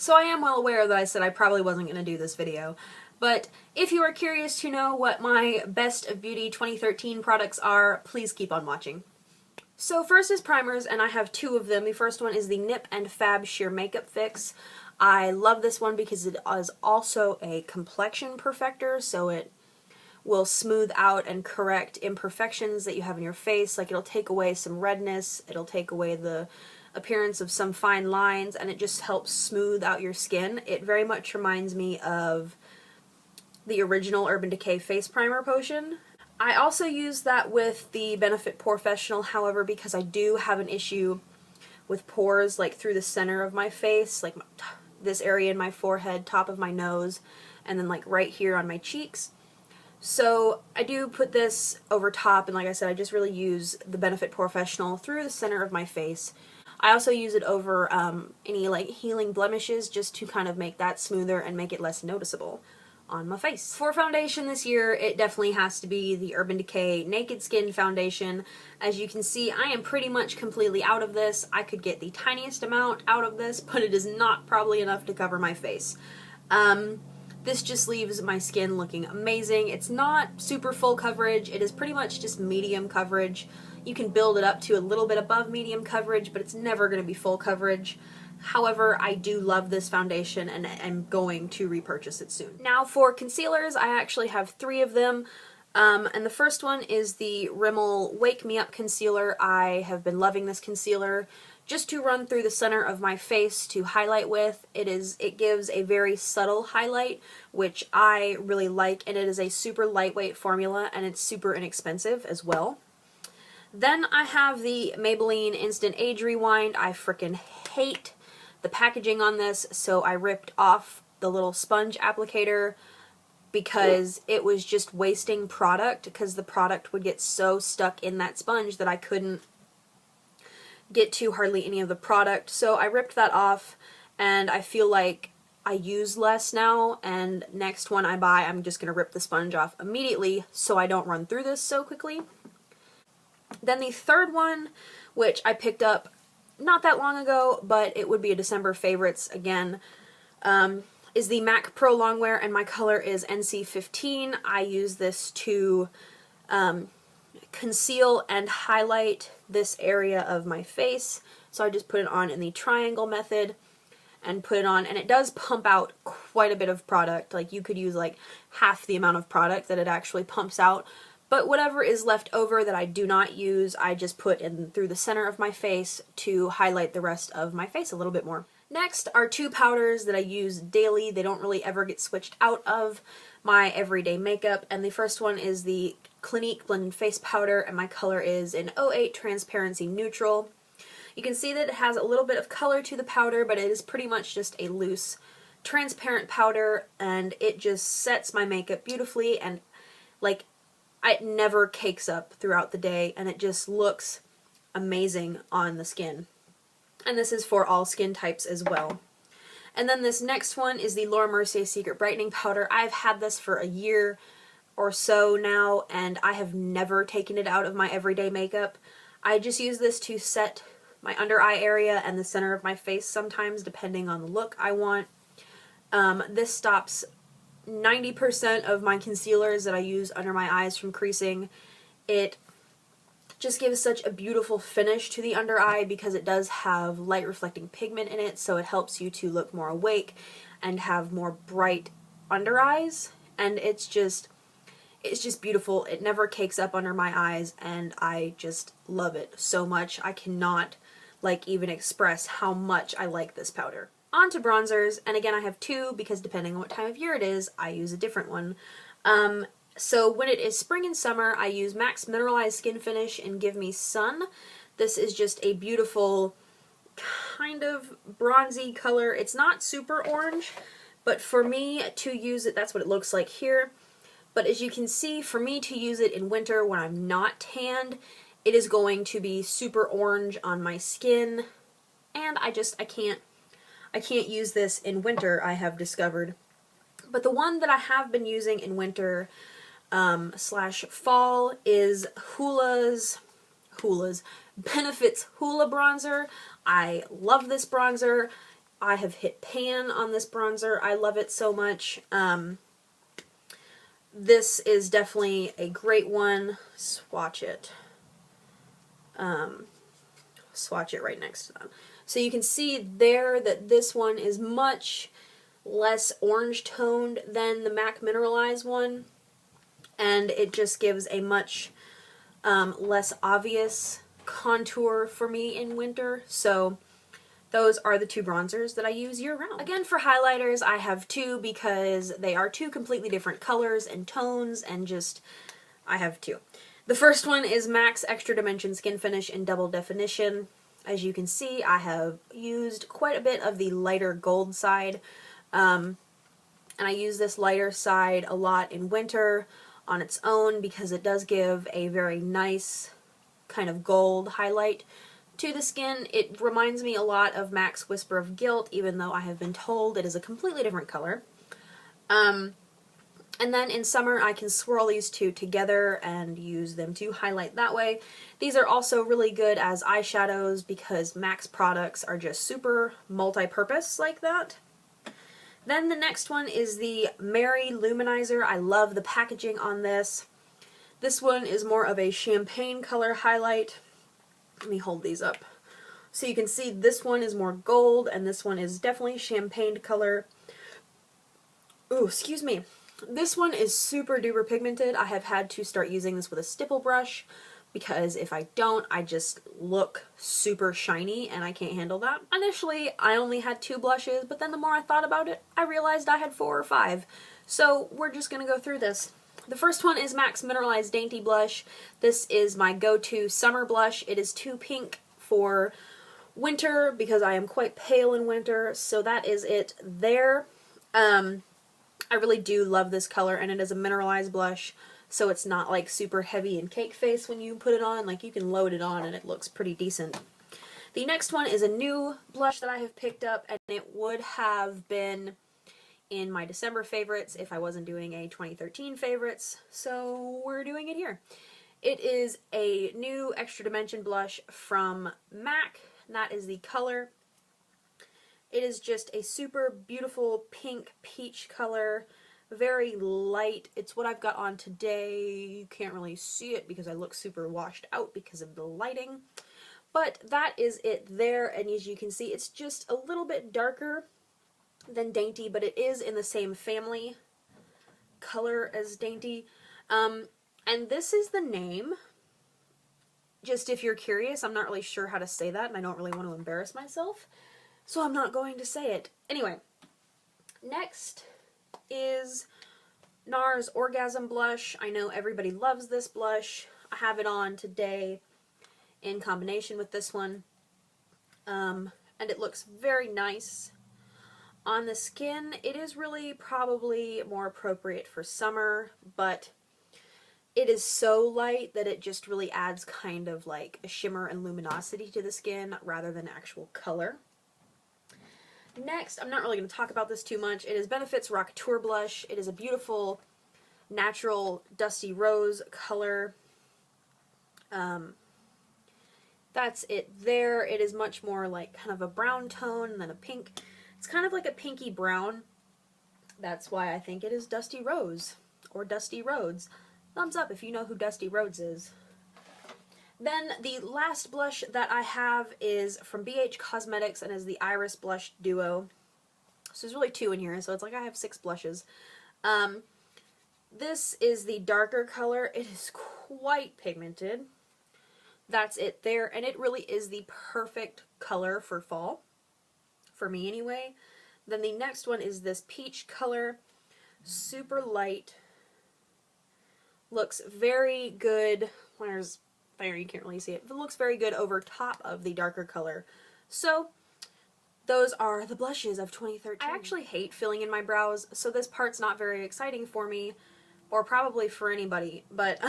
So I am well aware that I said I probably wasn't going to do this video, but if you are curious to know what my Best of Beauty 2013 products are, please keep on watching. So first is primers, and I have two of them. The first one is the Nip and Fab Sheer Makeup Fix. I love this one because it is also a complexion perfector, so it will smooth out and correct imperfections that you have in your face. Like, it'll take away some redness, it'll take away the appearance of some fine lines, and it just helps smooth out your skin. It very much reminds me of the original Urban Decay Face Primer Potion. I also use that with the Benefit POREfessional, however, because I do have an issue with pores, like through the center of my face, like this area in my forehead, top of my nose, and then like right here on my cheeks. So I do put this over top, and like I said, I just really use the Benefit POREfessional through the center of my face. I also use it over any like healing blemishes, just to kind of make that smoother and make it less noticeable on my face. For foundation this year, it definitely has to be the Urban Decay Naked Skin Foundation. As you can see, I am pretty much completely out of this. I could get the tiniest amount out of this, but it is not probably enough to cover my face. This just leaves my skin looking amazing. It's not super full coverage. It is pretty much just medium coverage. You can build it up to a little bit above medium coverage, but it's never going to be full coverage. However, I do love this foundation, and I'm going to repurchase it soon. Now for concealers, I actually have three of them. And the first one is the Rimmel Wake Me Up Concealer. I have been loving this concealer just to run through the center of my face to highlight with. It gives a very subtle highlight, which I really like, and it is a super lightweight formula, and it's super inexpensive as well. Then I have the Maybelline Instant Age Rewind. I frickin' hate the packaging on this, so I ripped off the little sponge applicator because it was just wasting product, because the product would get so stuck in that sponge that I couldn't get to hardly any of the product. So I ripped that off, and I feel like I use less now, and next one I buy, I'm just going to rip the sponge off immediately so I don't run through this so quickly. Then the third one, which I picked up not that long ago, but it would be a December favorites again, is the MAC Pro Longwear, and my color is NC15. I use this to conceal and highlight this area of my face. So I just put it on in the triangle method and put it on, and it does pump out quite a bit of product. Like, you could use like half the amount of product that it actually pumps out. But whatever is left over that I do not use, I just put in through the center of my face to highlight the rest of my face a little bit more. Next are two powders that I use daily. They don't really ever get switched out of my everyday makeup, and the first one is the Clinique Blended Face Powder, and my color is in 08 Transparency Neutral. You can see that it has a little bit of color to the powder, but it is pretty much just a loose, transparent powder, and it just sets my makeup beautifully, and like, it never cakes up throughout the day, and it just looks amazing on the skin. And this is for all skin types as well. And then this next one is the Laura Mercier Secret Brightening Powder. I've had this for a year or so now, and I have never taken it out of my everyday makeup. I just use this to set my under eye area and the center of my face sometimes, depending on the look I want. This stops 90% of my concealers that I use under my eyes from creasing. It just gives such a beautiful finish to the under eye because it does have light reflecting pigment in it, so it helps you to look more awake and have more bright under eyes, and it's just beautiful. It never cakes up under my eyes, and I just love it so much. I cannot even express how much I like this powder. On to bronzers, and again I have two because depending on what time of year it is, I use a different one. So when it is spring and summer, I use MAC's Mineralized Skin Finish in Give Me Sun. This is just a beautiful kind of bronzy color. It's not super orange, but for me to use it, that's what it looks like here. But as you can see, for me to use it in winter when I'm not tanned, it is going to be super orange on my skin, and I can't use this in winter, I have discovered. But the one that I have been using in winter slash fall is Hoola's Benefits Hoola Bronzer. I love this bronzer. I have hit pan on this bronzer. I love it so much. This is definitely a great one. Swatch it. Swatch it right next to them. So you can see there that this one is much less orange toned than the MAC Mineralize one, and it just gives a much less obvious contour for me in winter. So those are the two bronzers that I use year round. Again, for highlighters, I have two because they are two completely different colors and tones, and just, I have two. The first one is MAC's Extra Dimension Skin Finish in Double Definition. As you can see, I have used quite a bit of the lighter gold side, and I use this lighter side a lot in winter on its own because it does give a very nice kind of gold highlight to the skin. It reminds me a lot of MAC's Whisper of Guilt, even though I have been told it is a completely different color. And then in summer I can swirl these two together and use them to highlight that way. These are also really good as eyeshadows because MAC's products are just super multi-purpose like that. Then the next one is the Mary Luminizer. I love the packaging on this. This one is more of a champagne color highlight. Let me hold these up. So you can see this one is more gold and this one is definitely champagne color. Ooh, excuse me. This one is super duper pigmented. I have had to start using this with a stipple brush because if I don't, I just look super shiny and I can't handle that. Initially, I only had 2 blushes, but then the more I thought about it, I realized I had 4 or 5. So we're just gonna go through this. The first one is MAC's Mineralized Dainty Blush. This is my go-to summer blush. It is too pink for winter because I am quite pale in winter, so that is it there. I really do love this color, and it is a mineralized blush, so it's not like super heavy and cake face when you put it on. Like, you can load it on and it looks pretty decent. The next one is a new blush that I have picked up, and it would have been in my December favorites if I wasn't doing a 2013 favorites, so we're doing it here. It is a new Extra Dimension blush from MAC, and that is the color. It is just a super beautiful pink peach color, very light. It's what I've got on today. You can't really see it because I look super washed out because of the lighting. But that is it there, and as you can see, it's just a little bit darker than Dainty, but it is in the same family color as Dainty. And this is the name. Just if you're curious, I'm not really sure how to say that, and I don't really want to embarrass myself, so I'm not going to say it. Anyway, next is NARS Orgasm Blush. I know everybody loves this blush. I have it on today in combination with this one, and it looks very nice on the skin. It is really probably more appropriate for summer, but it is so light that it just really adds kind of like a shimmer and luminosity to the skin rather than actual color. Next, I'm not really going to talk about this too much. It is Benefit's Rockateur Blush. It is a beautiful, natural, dusty rose color. That's it there. It is much more like kind of a brown tone than a pink. It's kind of like a pinky brown. That's why I think it is Dusty Rose, or Dusty Rhodes. Thumbs up if you know who Dusty Rhodes is. Then the last blush that I have is from BH Cosmetics and is the Iris Blush Duo. So there's really 2 in here, so it's like I have 6 blushes. This is the darker color. It is quite pigmented. That's it there, and it really is the perfect color for fall, for me anyway. Then the next one is this peach color, super light, looks very good. Where's there, you can't really see it. It looks very good over top of the darker color. So those are the blushes of 2013. I actually hate filling in my brows, so this part's not very exciting for me, or probably for anybody, but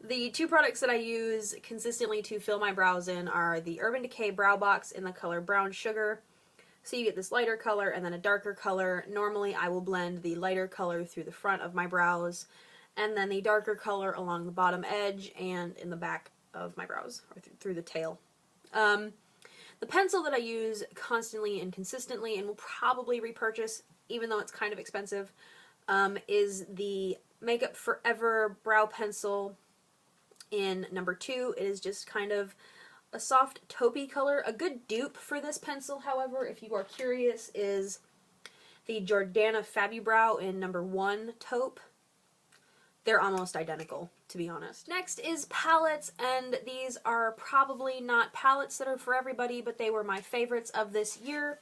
the 2 products that I use consistently to fill my brows in are the Urban Decay Brow Box in the color Brown Sugar. So you get this lighter color and then a darker color. Normally I will blend the lighter color through the front of my brows, and then the darker color along the bottom edge and in the back of my brows, or through the tail. The pencil that I use constantly and consistently and will probably repurchase, even though it's kind of expensive, is the Makeup Forever brow pencil in number 2. It is just kind of a soft taupey color. A good dupe for this pencil, however, if you are curious, is the Jordana Fabubrow in number 1 taupe. They're almost identical, to be honest. Next is palettes, and these are probably not palettes that are for everybody, but they were my favorites of this year.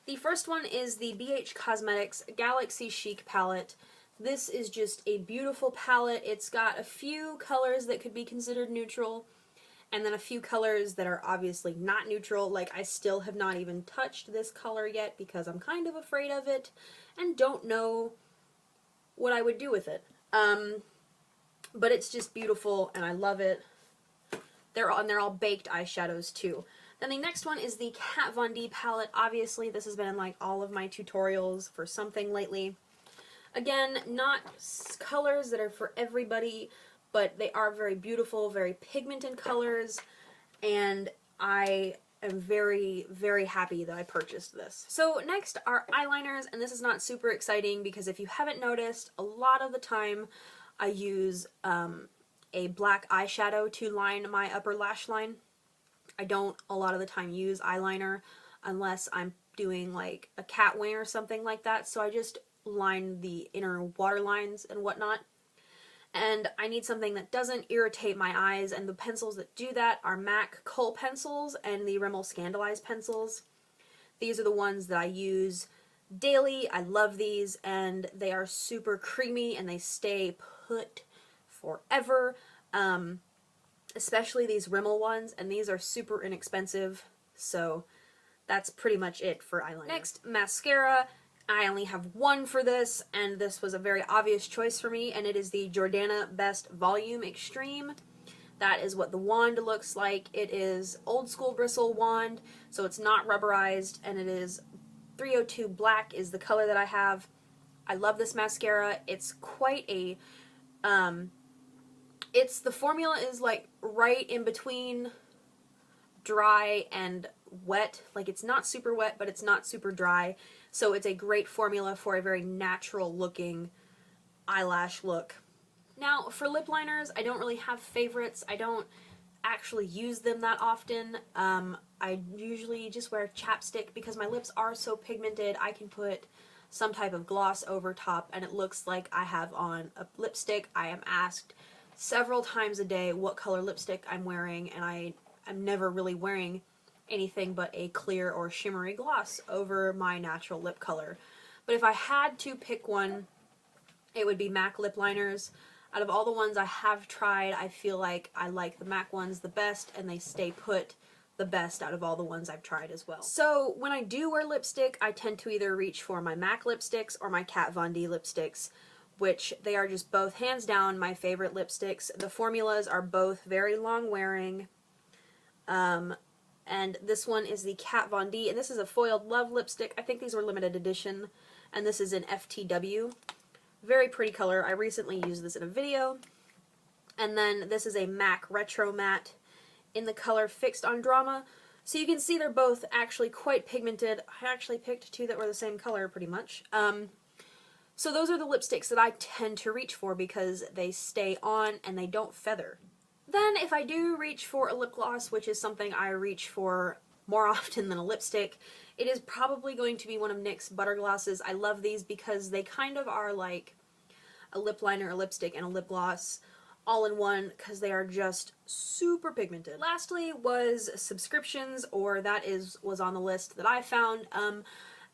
The first one is the BH Cosmetics Galaxy Chic palette. This is just a beautiful palette. It's got a few colors that could be considered neutral, and then a few colors that are obviously not neutral. Like, I still have not even touched this color yet because I'm kind of afraid of it and don't know what I would do with it. But it's just beautiful and I love it. They're all baked eyeshadows too. Then the next one is the Kat Von D palette. Obviously this has been in like all of my tutorials for something lately. Again, not colors that are for everybody, but they are very beautiful, very pigmented colors, and I am very, very happy that I purchased this. So next are eyeliners, and this is not super exciting because if you haven't noticed, a lot of the time I use a black eyeshadow to line my upper lash line. I don't a lot of the time use eyeliner unless I'm doing like a cat wing or something like that, so I just line the inner waterlines and whatnot. And I need something that doesn't irritate my eyes, and the pencils that do that are MAC Kohl pencils and the Rimmel Scandaleyes pencils. These are the ones that I use daily. I love these, and they are super creamy and they stay put forever. Especially these Rimmel ones, and these are super inexpensive, so that's pretty much it for eyeliner. Next, mascara. I only have one for this, and this was a very obvious choice for me, and it is the Jordana Best Volume Extreme. That is what the wand looks like. It is old school bristle wand, so it's not rubberized, and it is 302 Black is the color that I have. I love this mascara. It's quite a, the formula is like right in between dry and wet. Like, it's not super wet, but it's not super dry. So it's a great formula for a very natural looking eyelash look. Now, for lip liners, I don't really have favorites. I don't actually use them that often. I usually just wear chapstick because my lips are so pigmented. I can put some type of gloss over top and it looks like I have on a lipstick. I am asked several times a day what color lipstick I'm wearing, and I'm never really wearing anything but a clear or shimmery gloss over my natural lip color. But if I had to pick one, it would be MAC lip liners. Out of all the ones I have tried, I feel like I like the MAC ones the best, and they stay put the best out of all the ones I've tried as well. So when I do wear lipstick, I tend to either reach for my MAC lipsticks or my Kat Von D lipsticks, which they are just both hands down my favorite lipsticks. The formulas are both very long wearing. And this one is the Kat Von D, and this is a Foiled Love lipstick. I think these were limited edition, and this is in FTW. Very pretty color. I recently used this in a video. And then this is a MAC Retro Matte in the color Fixed on Drama. So you can see they're both actually quite pigmented. I actually picked two that were the same color pretty much. So those are the lipsticks that I tend to reach for because they stay on and they don't feather. Then if I do reach for a lip gloss, which is something I reach for more often than a lipstick, it is probably going to be one of NYX's Butter Glosses. I love these because they kind of are like a lip liner, a lipstick, and a lip gloss all in one because they are just super pigmented. Lastly was subscriptions, or that was on the list that I found. And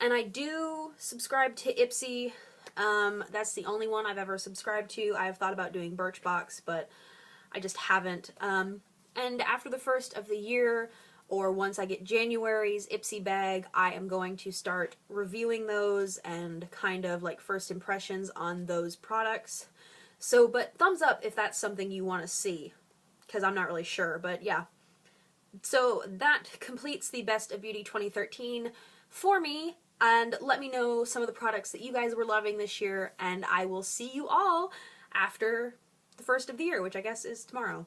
I do subscribe to Ipsy. That's the only one I've ever subscribed to. I have thought about doing Birchbox, but I just haven't. And after the first of the year, or once I get January's Ipsy bag, I am going to start reviewing those and kind of like first impressions on those products. So, but thumbs up if that's something you want to see, because I'm not really sure, but yeah. So that completes the Best of Beauty 2013 for me, and let me know some of the products that you guys were loving this year, and I will see you all after the first of the year, which I guess is tomorrow.